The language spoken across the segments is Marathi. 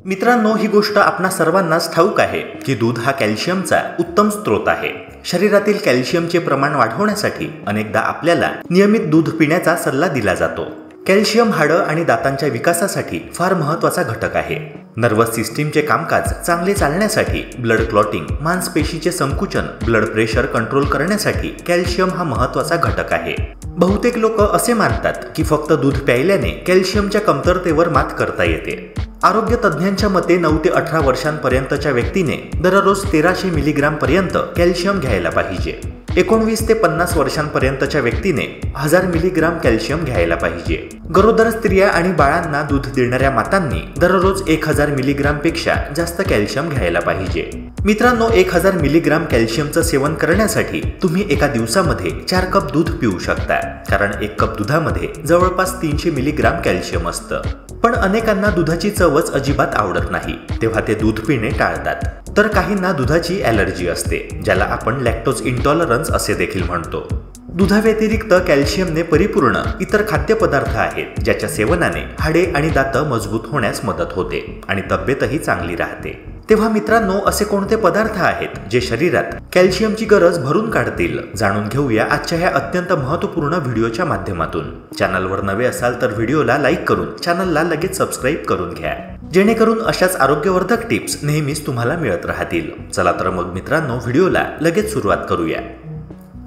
मित्रांनो, ही गोष्ट आपणा सर्वांनाच ठाऊक आहे की दूध हा कॅल्शियमचा उत्तम स्रोत आहे। शरीरातील कॅल्शियमचे प्रमाण वाढवण्यासाठी अनेकदा आपल्याला नियमित दूध पिण्याचा सल्ला दिला जातो। कॅल्शियम हाडं आणि दातांच्या विकासासाठी फार महत्त्वाचा घटक आहे। नर्वस सिस्टीमचे कामकाज चांगले चालण्यासाठी, ब्लड क्लॉटिंग, मांसपेशीचे संकुचन, ब्लड प्रेशर कंट्रोल करण्यासाठी कॅल्शियम हा महत्त्वाचा घटक आहे। बहुतेक लोक असे मानतात की फक्त दूध प्यायल्याने कॅल्शियमच्या कमतरतेवर मात करता येते। आरोग्य तज्ञांच्या मते 9 ते 18 वर्षांपर्यंतच्या व्यक्तीने दररोज 1300 मिलीग्राम पर्यंत कॅल्शियम घ्यायला पाहिजे। 19 ते 50 वर्षांपर्यंतच्या व्यक्तीने 1000 मिलीग्राम कॅल्शियम घ्यायला पाहिजे। गरोदर स्त्रिया आणि बाळांना दूध देणाऱ्या मातांनी दररोज 1000 मिलीग्राम पेक्षा जास्त कॅल्शियम घ्यायला पाहिजे। मित्रांनो, 1000 मिलीग्राम कॅल्शियमचं सेवन करण्यासाठी तुम्ही एका दिवसामध्ये 4 कप दूध पिऊ शकता, कारण 1 कप दुधामध्ये जवळपास 300 मिलीग्राम कॅल्शियम असतं। पण अनेकांना दुधाची चवच अजिबात आवडत नाही, तेव्हा ते दूध पिणे टाळतात। तर काहींना दुधाची ॲलर्जी असते, ज्याला आपण लॅक्टोज इंटॉलरन्स असे देखील म्हणतो। दुधाव्यतिरिक्त कॅल्शियमने परिपूर्ण इतर खाद्यपदार्थ आहेत, ज्याच्या सेवनाने हाडे आणि दात मजबूत होण्यास मदत होते आणि तब्येतही चांगली राहते। तेव्हा मित्रांनो, असे कोणते पदार्थ आहेत जे शरीरात कॅल्शियमची गरज भरून काढतील? जाणून घेऊया आजच्या ह्या अत्यंत महत्त्वपूर्ण व्हिडिओच्या माध्यमातून। चॅनलवर नवे असाल तर व्हिडिओला लाईक करून चॅनलला लगेच सबस्क्राईब करून घ्या, जेणेकरून अशाच आरोग्यवर्धक टिप्स नेहमीच तुम्हाला मिळत राहतील। चला तर मग मित्रांनो, व्हिडिओला लगेच सुरुवात करूया।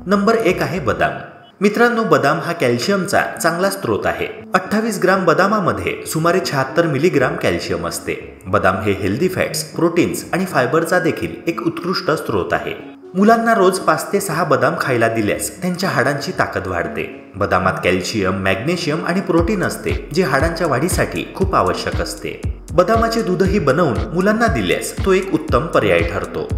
नंबर 1 आहे बदाम। मित्रांनो, बदाम हा कॅल्शियमचा चांगला स्रोत आहे। 28 ग्राम बदामामध्ये सुमारे 76 मिलीग्राम कॅल्शियम असते। बदाम हे हेल्दी फॅट्स, प्रोटीन्स आणि फायबरचा देखील एक उत्कृष्ट स्रोत आहे। मुलांना रोज 5 ते 6 बदाम खायला दिल्यास त्यांच्या हाडांची ताकद वाढते। बदामात कॅल्शियम, मॅग्नेशियम आणि प्रोटीन असते, जे हाडांच्या वाढीसाठी खूप आवश्यक असते। बदामाचे दूधही बनवून मुलांना दिल्यास तो एक उत्तम पर्याय ठरतो।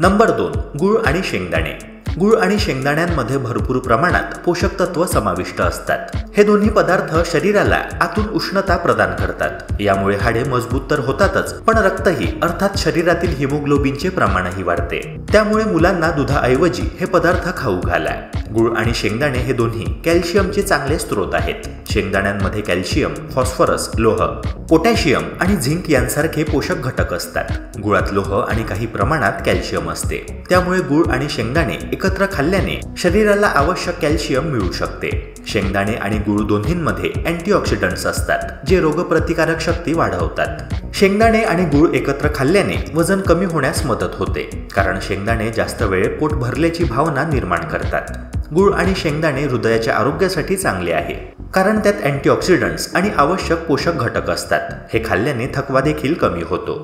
नंबर 2, गूळ आणि शेंगदाणे। गूळ आणि शेंगदाण्यांमध्ये भरपूर प्रमाणात पोषक तत्व समाविष्ट असतात। हे दोन्ही पदार्थ शरीराला आतून उष्णता प्रदान करतात। यामुळे हाडे मजबूत तर होतातच, पण रक्तही अर्थात शरीरातील हिमोग्लोबिनचे प्रमाणही वाढते। त्यामुळे मुलांना दुधाऐवजी हे पदार्थ खाऊ घाला। गूळ आणि शेंगदाणे हे दोन्ही कॅल्शियमचे चांगले स्रोत आहेत। शेंगदाण्यांमध्ये कॅल्शियम, फॉस्फरस, लोह, पोटॅशियम आणि झिंक यांसारखे पोषक घटक असतात। गुळात लोह आणि काही प्रमाणात कॅल्शियम असते, त्यामुळे गूळ आणि शेंगदाणे एकत्र खाल्ल्याने शरीराला आवश्यक कॅल्शियम मिळू शकते। शेंगदाणे आणि गूळ दोन्हींमध्ये अँटीऑक्सिडंट्स असतात, जे रोगप्रतिकारक शक्ती वाढवतात। शेंगदाणे आणि गूळ एकत्र खाल्ल्याने वजन कमी होण्यास मदत होते, कारण शेंगदाणे जास्त वेळ पोट भरल्याची भावना निर्माण करतात। गूळ आणि शेंगदाणे हृदयाच्या आरोग्यासाठी चांगले आहे, कारण त्यात अँटीऑक्सिडंट्स आणि आवश्यक पोषक घटक असतात। हे खाल्ल्याने थकवा देखील कमी होतो।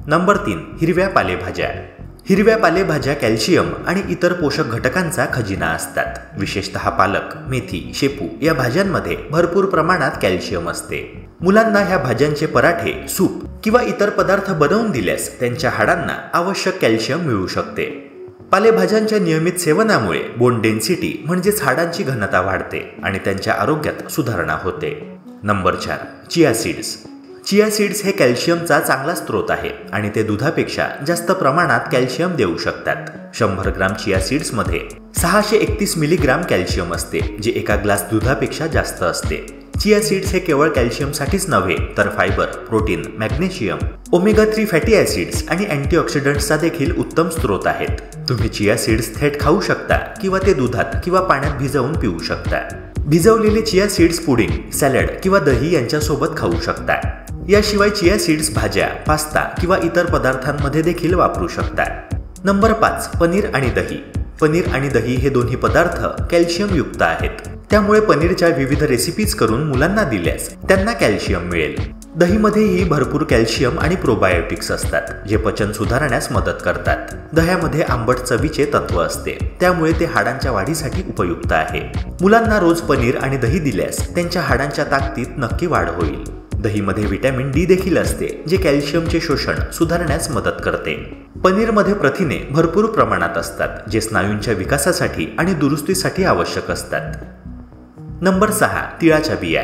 नंबर 3, हिरव्या पालेभाज्या। हिरव्या पालेभाज्या कॅल्शियम आणि इतर पोषक घटकांचा खजिना असतात। विशेषतः पालक, मेथी, शेपू या भाज्यांमध्ये भरपूर प्रमाणात कॅल्शियम असते। मुलांना ह्या भाज्यांचे पराठे, सूप किंवा इतर पदार्थ बनवून दिल्यास त्यांच्या हाडांना आवश्यक कॅल्शियम मिळू शकते। पालेभाज्यांच्या नियमित सेवनामुळे बोन डेन्सिटी म्हणजेच हाडांची घनता वाढते आणि त्यांच्या आरोग्यात सुधारणा होते। Number 4, chia seeds. Chia seeds हे कॅल्शियमचा चांगला स्रोत आहे आणि ते दुधापेक्षा जास्त प्रमाणात कॅल्शियम देऊ शकतात। 100 ग्राम चिया सीड्समध्ये 631 मिलीग्राम कॅल्शियम असते, जे एका ग्लास दुधापेक्षा जास्त असते। चिया सीड्स हे केवळ कॅल्शियमसाठीच नव्हे, तर fibre, protein, magnesium, omega 3 fatty acids आणि अँटीऑक्सिडंट्सचा देखील उत्तम स्रोत आहेत। तुम्ही चिया सीड्स थेट खाऊ शकता किंवा ते दुधात किंवा पाण्यात भिजवून पिऊ शकता। भिजवलेले चिया सीड्स पुडिंग, सॅलड किंवा दही यांच्यासोबत खाऊ शकता। याशिवाय चिया सीड्स भाज्या, पास्ता किंवा इतर पदार्थांमध्ये देखील वापरू शकता। नंबर 5, पनीर आणि दही। पनीर आणि दही हे दोन्ही पदार्थ कॅल्शियम युक्त आहेत, त्यामुळे पनीरच्या विविध रेसिपीज करून मुलांना दिल्यास त्यांना कॅल्शियम मिळेल। दहीमध्येही भरपूर कॅल्शियम आणि प्रोबायोटिक्स असतात, जे पचन सुधारण्यास मदत करतात। दह्यामध्ये आंबट चवीचे तत्व असते, त्यामुळे ते हाडांच्या वाढीसाठी उपयुक्त आहे। मुलांना रोज पनीर आणि दही दिल्यास त्यांच्या हाडांच्या ताकदीत नक्की वाढ होईल। दहीमध्ये व्हिटॅमिन डी देखील असते, जे कॅल्शियमचे शोषण सुधारण्यास मदत करते। पनीरमध्ये प्रथिने भरपूर प्रमाणात असतात, जे स्नायूंच्या विकासासाठी आणि दुरुस्तीसाठी आवश्यक असतात। नंबर 6, तिळाच्या बिया।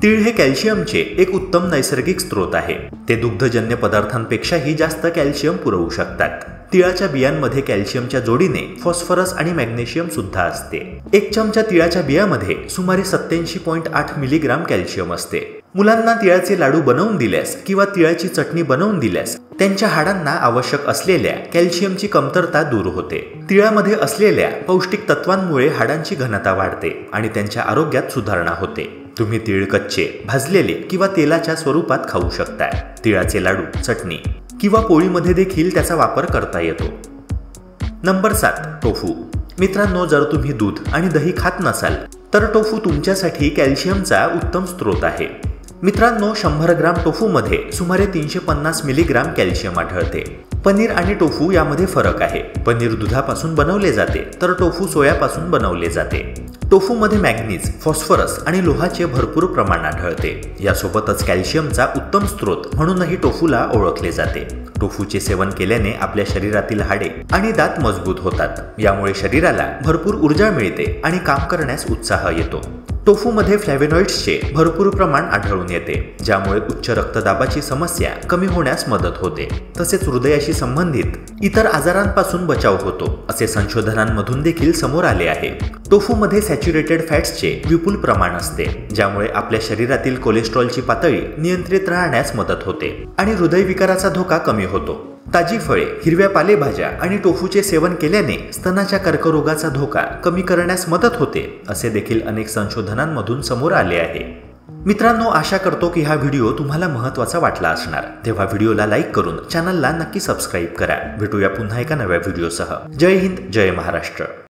तीळ हे कॅल्शियमचे एक उत्तम नैसर्गिक स्रोत आहे। ते दुग्धजन्य पदार्थांपेक्षाही जास्त कॅल्शियम पुरवू शकतात। तिळाच्या बियांमध्ये कॅल्शियमच्या जोडीने फॉस्फरस आणि मॅग्नेशियम सुद्धा असते। 1 चमचा तिळाच्या बियामध्ये सुमारे 87.8 मिलीग्राम कॅल्शियम असते। मुलांना तिळाचे लाडू बनवून दिल्यास किंवा तिळाची चटणी बनवून दिल्यास त्यांच्या हाडांना आवश्यक असलेल्या कॅल्शियमची कमतरता दूर होते. तिळामध्ये असलेल्या पौष्टिक तत्वांमुळे हाडांची घनता वाढते आणि त्यांच्या आरोग्यात सुधारणा होते. तुम्ही तीळ कच्चे, भाजलेले किंवा तेलाच्या स्वरूपात खाऊ शकता. तिळाचे लाडू, चटणी किंवा पोळीमध्ये देखील त्याचा वापर करता येतो. नंबर 7. टोफू. मित्रांनो, जर तुम्ही दूध आणि दही खात नसाल तर टोफू तुमच्यासाठी कॅल्शियमचा उत्तम स्रोत आहे. मित्रांनो, 100 ग्राम टोफूमध्ये सुमारे 350 मिलीग्राम कॅल्शियम आढळते. पनीर आणि टोफू यामध्ये फरक आहे. पनीर दुधापासून बनवले जाते तर टोफू सोयापासून बनवले जाते. टोफूमध्ये मॅग्नीज, फॉस्फरस आणि लोहाचे भरपूर प्रमाण आढळते. यासोबतच कॅल्शियमचा उत्तम स्रोत म्हणूनही टोफूला ओळखले जाते. टोफूचे सेवन केल्याने आपल्या शरीरातील हाडे आणि दात मजबूत होतात. यामुळे शरीराला भरपूर ऊर्जा मिळते आणि काम करण्यास उत्साह येतो. टोफूमध्ये फ्लॅव्होनॉइड्सचे भरपूर प्रमाण आढळून येते, ज्यामुळे उच्च रक्तदाबाची समस्या कमी होण्यास मदत होते. तसेच हृदयाशी संबंधित इतर आजारांपासून बचाव होतो, असे संशोधनांमधून देखील समोर आले आहे. टोफूमध्ये सॅच्युरेटेड फॅट्सचे विपुल प्रमाण असते, ज्यामुळे आपल्या शरीरातील कोलेस्ट्रॉलची पातळी नियंत्रित राहण्यास मदत होते आणि हृदयविकाराचा धोका कमी होतो. ताजी फळे, हिरव्या पालेभाज्या आणि टोफूचे सेवन केल्याने स्तनाच्या कर्करोगाचा धोका कमी करण्यास मदत होते, असे देखील अनेक संशोधनांमधून समोर आले आहे. मित्रांनो, आशा करतो की हा व्हिडिओ तुम्हाला महत्त्वाचा वाटला असणार. तेव्हा व्हिडिओला लाईक करून चॅनलला नक्की सबस्क्राईब करा. भेटूया पुन्हा एका नव्या व्हिडिओसह. जय हिंद, जय महाराष्ट्र.